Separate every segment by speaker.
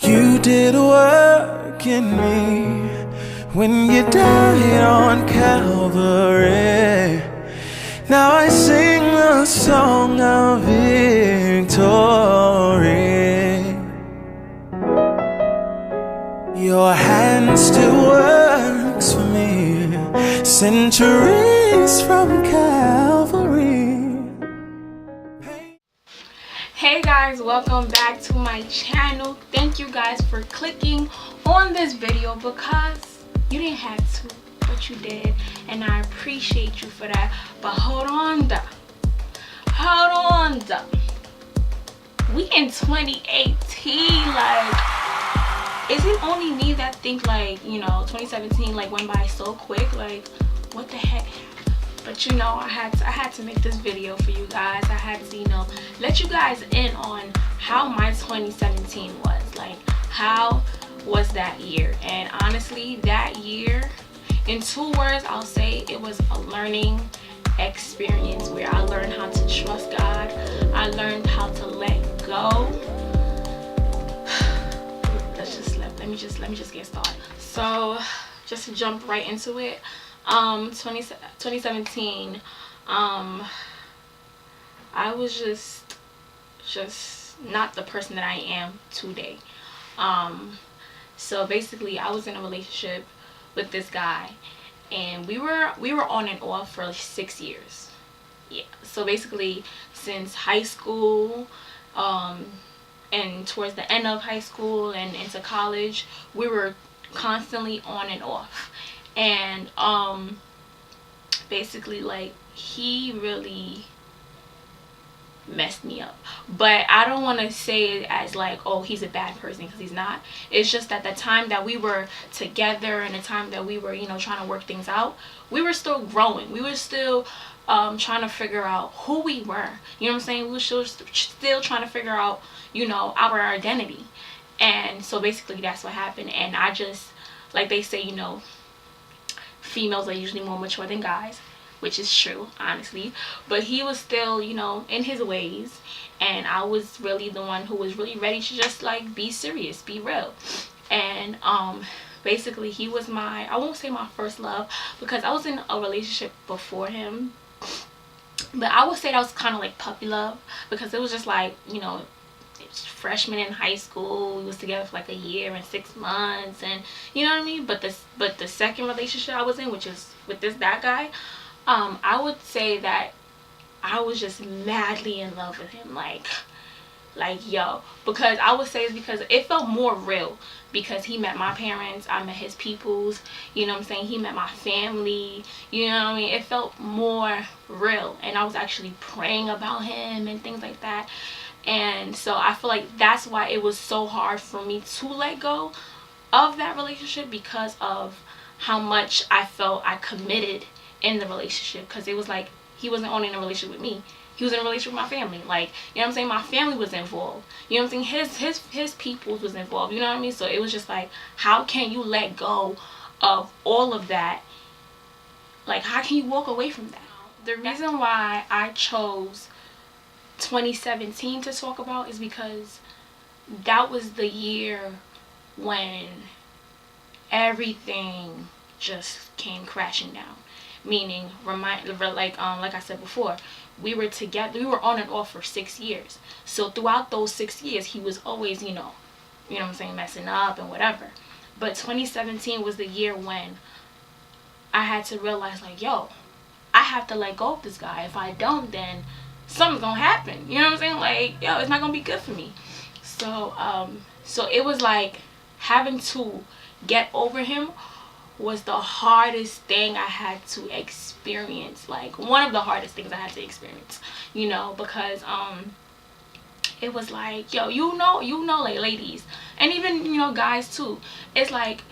Speaker 1: You did work in me when you died on Calvary. Now I sing the song of victory. Your hand still works for me, centuries from Calvary.
Speaker 2: Hey guys, welcome back to my channel. Thank you guys for clicking on this video because you didn't have to, but you did, and I appreciate you for that. But hold on though, we in 2018. Like, is it only me that think like, you know, 2017 like went by so quick? Like, what the heck? But you know, I had to make this video for you guys. I had to, you know, let you guys in on how my 2017 was. Like, how was that year? And honestly, that year, in 2 words, I'll say it was a learning experience where I learned how to trust God. I learned how to let go. Let me just get started. So just to jump right into it, 2017, I was just not the person that I am today. So basically, I was in a relationship with this guy, and we were on and off for like 6 years. Yeah. So basically, since high school, and towards the end of high school and into college, we were constantly on and off. And basically, like, he really messed me up. But I don't want to say it as like, oh, he's a bad person, because he's not. It's just that the time that we were together and the time that we were, you know, trying to work things out, we were still growing. We were still trying to figure out who we were. You know what I'm saying? We were still trying to figure out, you know, our identity. And so basically that's what happened. And I just, like they say, you know, females are usually more mature than guys, which is true, honestly. But he was still, you know, in his ways, and I was really the one who was really ready to just like be serious, be real. And basically he was my, I won't say my first love, because I was in a relationship before him, but I would say that was kind of like puppy love, because it was just like, you know, freshman in high school, we was together for like a year and 6 months, and you know what I mean. But the second relationship I was in, which is with that guy, I would say that I was just madly in love with him, like yo, because I would say it's because it felt more real, because he met my parents, I met his peoples, you know what I'm saying, he met my family, you know what I mean. It felt more real, and I was actually praying about him and things like that. And so I feel like that's why it was so hard for me to let go of that relationship, because of how much I felt I committed in the relationship. Because it was like, he wasn't only in a relationship with me, he was in a relationship with my family. Like, you know what I'm saying, my family was involved, you know what I'm saying, his people was involved, you know what I mean. So it was just like, how can you let go of all of that? Like, how can you walk away from that? The reason why I chose 2017 to talk about is because that was the year when everything just came crashing down. Meaning, like I said before, we were together, we were on and off for 6 years. So throughout those 6 years, he was always, you know what I'm saying, messing up and whatever. But 2017 was the year when I had to realize, like, yo, I have to let go of this guy. If I don't, then something's gonna happen, you know what I'm saying, like, yo, it's not gonna be good for me. So so it was like, having to get over him was the hardest thing I had to experience, like one of the hardest things I had to experience, you know, because it was like, yo, you know, like, ladies, and even, you know, guys too, it's like,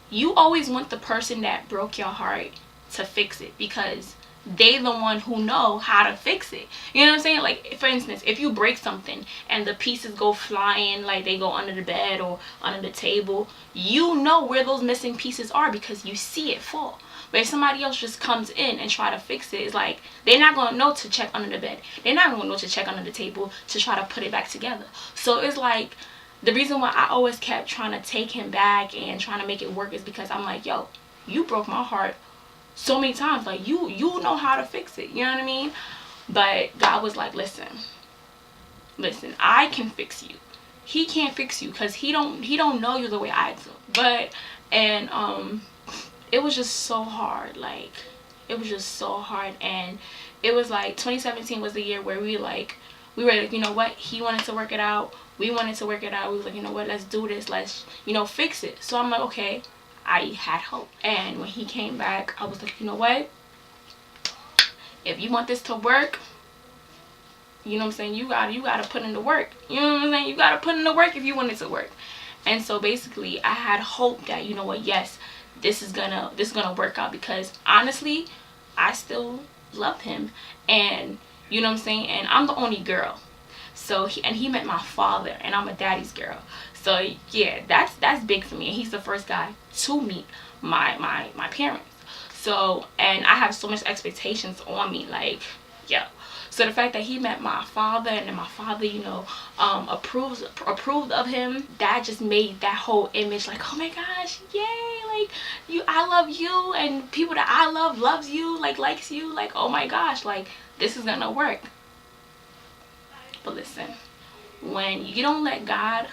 Speaker 2: you always want the person that broke your heart to fix it, because they the one who know how to fix it, you know what I'm saying. Like, for instance, if you break something and the pieces go flying, like they go under the bed or under the table, you know where those missing pieces are because you see it fall. But if somebody else just comes in and try to fix it, it's like, they're not gonna know to check under the bed, they're not gonna know to check under the table to try to put it back together. So it's like, the reason why I always kept trying to take him back and trying to make it work is because I'm like, yo, you broke my heart so many times. Like, you know how to fix it. You know what I mean? But God was like, listen, I can fix you. He can't fix you because he don't know you the way I do. But, and it was just so hard. Like, it was just so hard. And it was like 2017 was the year where we were like, you know what, he wanted to work it out, we wanted to work it out. We was like, you know what, let's do this, let's, you know, fix it. So I'm like, okay, I had hope. And when he came back, I was like, you know what, if you want this to work, you know what I'm saying, you gotta put in the work. You know what I'm saying, you gotta put in the work if you want it to work. And so basically I had hope that, you know what, yes, this is gonna work out, because honestly I still love him. And you know what I'm saying, and I'm the only girl. So he met my father, and I'm a daddy's girl. So yeah, that's big for me. And he's the first guy to meet my parents. So, and I have so much expectations on me, like, yeah. So the fact that he met my father, and then my father, you know, approved of him, that just made that whole image like, oh my gosh, yay, like, I love you, and people that I love loves you, like, likes you, like, oh my gosh, like, this is gonna work. But listen, when you don't let God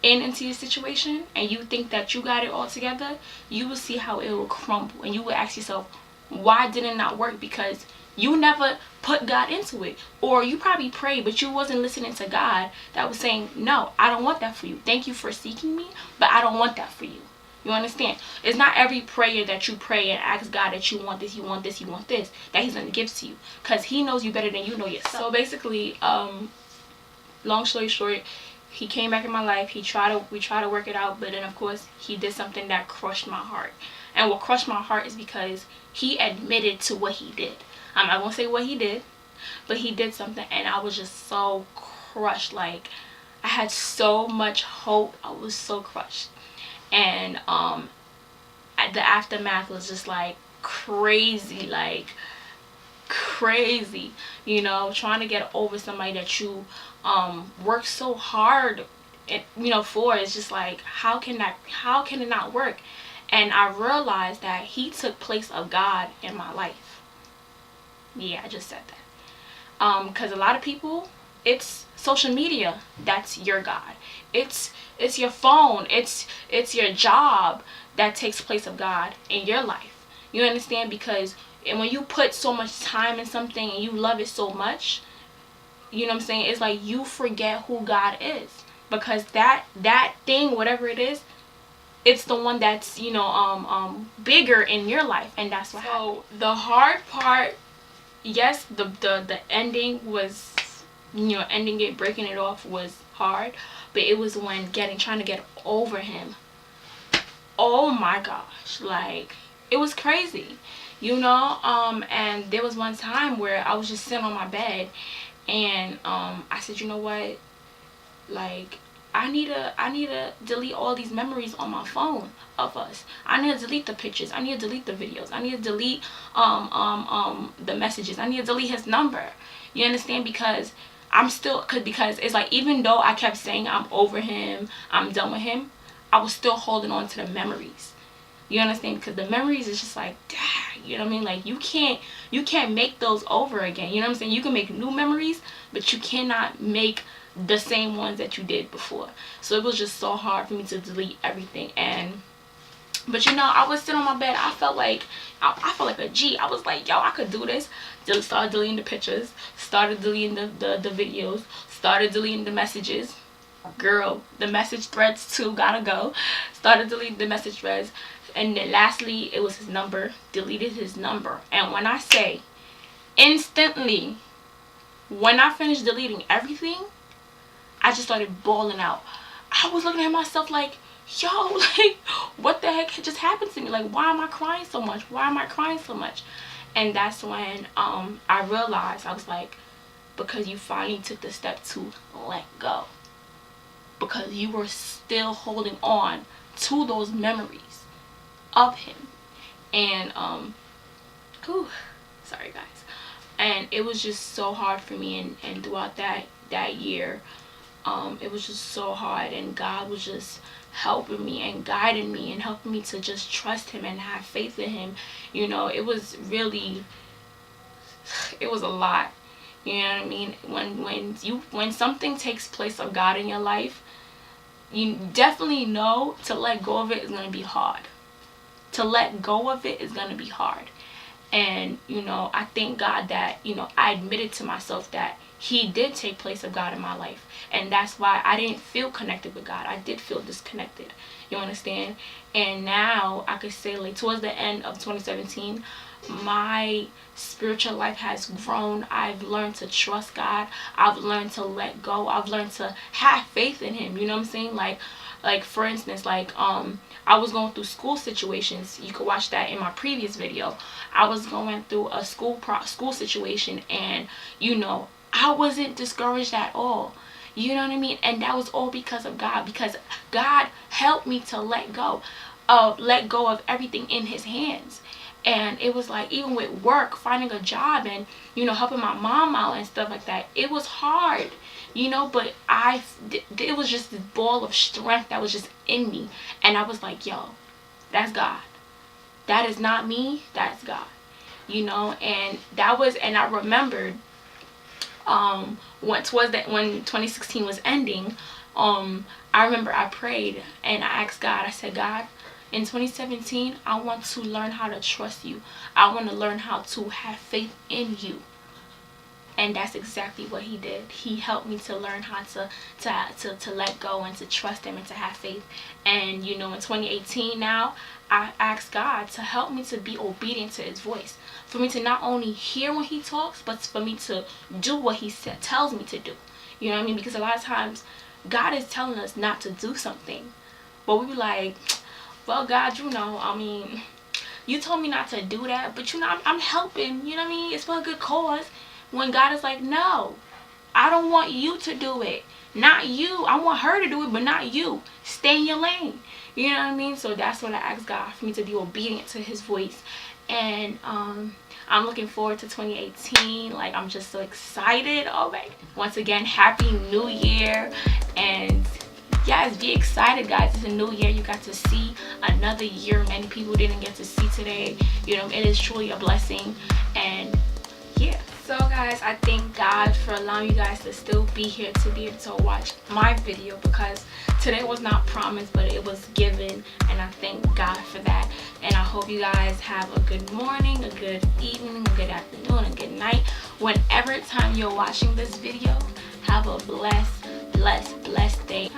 Speaker 2: into your situation and you think that you got it all together, you will see how it will crumble, and you will ask yourself, why didn't it not work? Because you never put God into it. Or you probably prayed, but you wasn't listening to God that was saying, no, I don't want that for you. Thank you for seeking me, but I don't want that for you. You understand? It's not every prayer that you pray and ask God that you want this, you want this, you want this, that he's going to give to you. Because he knows you better than you know yourself. So basically, long story short, he came back in my life. We tried to work it out, but then of course he did something that crushed my heart. And what crushed my heart is because he admitted to what he did. I won't say what he did, but he did something, and I was just so crushed. Like, I had so much hope. I was so crushed. And the aftermath was just like crazy, you know, trying to get over somebody that you work so hard, you know, for. It's just like, how can it not work? And I realized that he took place of God in my life. Yeah, I just said that. Because a lot of people, it's social media that's your God. It's your phone, it's your job that takes place of God in your life. You understand? Because when you put so much time in something and you love it so much, you know what I'm saying, it's like you forget who God is. Because that thing, whatever it is, it's the one that's, you know, bigger in your life. And that's what happened. So the hard part, yes, the ending was, you know, ending it, breaking it off was hard. But it was when trying to get over him. Oh my gosh, like, it was crazy, you know. And there was one time where I was just sitting on my bed, and I said, you know what, like, I need to delete all these memories on my phone of us. I need to delete the pictures. I need to delete the videos. I need to delete the messages. I need to delete his number. You understand? Because because it's like, even though I kept saying I'm over him, I'm done with him, I was still holding on to the memories. You understand? Because the memories is just like, dang, you know what I mean? Like, you can't make those over again. You know what I'm saying? You can make new memories, but you cannot make the same ones that you did before. So it was just so hard for me to delete everything. But you know, I was sitting on my bed. I felt like a G. I was like, yo, I could do this. Started deleting the pictures, started deleting the videos, started deleting the messages. Girl, the message threads too gotta go. Started deleting the message threads. And then lastly, it was his number. Deleted his number. And when I say instantly, when I finished deleting everything, I just started bawling out. I was looking at myself like, yo, like, what the heck just happened to me? Like, why am I crying so much? Why am I crying so much? And that's when I realized, I was like, because you finally took the step to let go. Because you were still holding on to those memories of him. And sorry guys. And it was just so hard for me. And throughout that year, it was just so hard, and God was just helping me and guiding me and helping me to just trust him and have faith in him. You know, it was really, it was a lot. You know what I mean? When something takes place of God in your life, you definitely know to let go of it is going to be hard. To let go of it is going to be hard. And, you know, I thank God that, you know, I admitted to myself that he did take place of God in my life. And that's why I didn't feel connected with God. I did feel disconnected. You understand? And now I could say, like, towards the end of 2017, my spiritual life has grown. I've learned to trust God. I've learned to let go. I've learned to have faith in him. You know what I'm saying? Like for instance, like I was going through school situations. You could watch that in my previous video. I was going through a school situation, and you know, I wasn't discouraged at all. You know what I mean? And that was all because of God, because God helped me to let go of everything in his hands. And it was like, even with work, finding a job, and you know, helping my mom out and stuff like that, it was hard, you know, but it was just this ball of strength that was just in me. And I was like, yo, that's God. That is not me, that's God, you know. And that was, and I remembered when 2016 was ending, I remember I prayed and I asked God, I said, God, in 2017, I want to learn how to trust you. I want to learn how to have faith in you. And that's exactly what he did. He helped me to learn how to let go and to trust him and to have faith. And you know, in 2018 now, I asked God to help me to be obedient to his voice. For me to not only hear when he talks, but for me to do what he tells me to do. You know what I mean? Because a lot of times, God is telling us not to do something, but we be like, well, God, you know, I mean, you told me not to do that, but you know, I'm helping, you know what I mean? It's for a good cause. When God is like, no, I don't want you to do it. Not you. I want her to do it, but not you. Stay in your lane. You know what I mean? So that's what I asked God, for me to be obedient to his voice. And I'm looking forward to 2018. Like, I'm just so excited. Oh my, once again, happy new year. And yes, be excited, guys. It's a new year. You got to see another year many people didn't get to see today. You know, it is truly a blessing. And yeah, so guys, I thank God for allowing you guys to still be here, to be able to watch my video, because today was not promised, but it was given, and I thank God for that. And I hope you guys have a good morning, a good evening, a good afternoon, a good night, whenever time you're watching this video. Have a blessed day.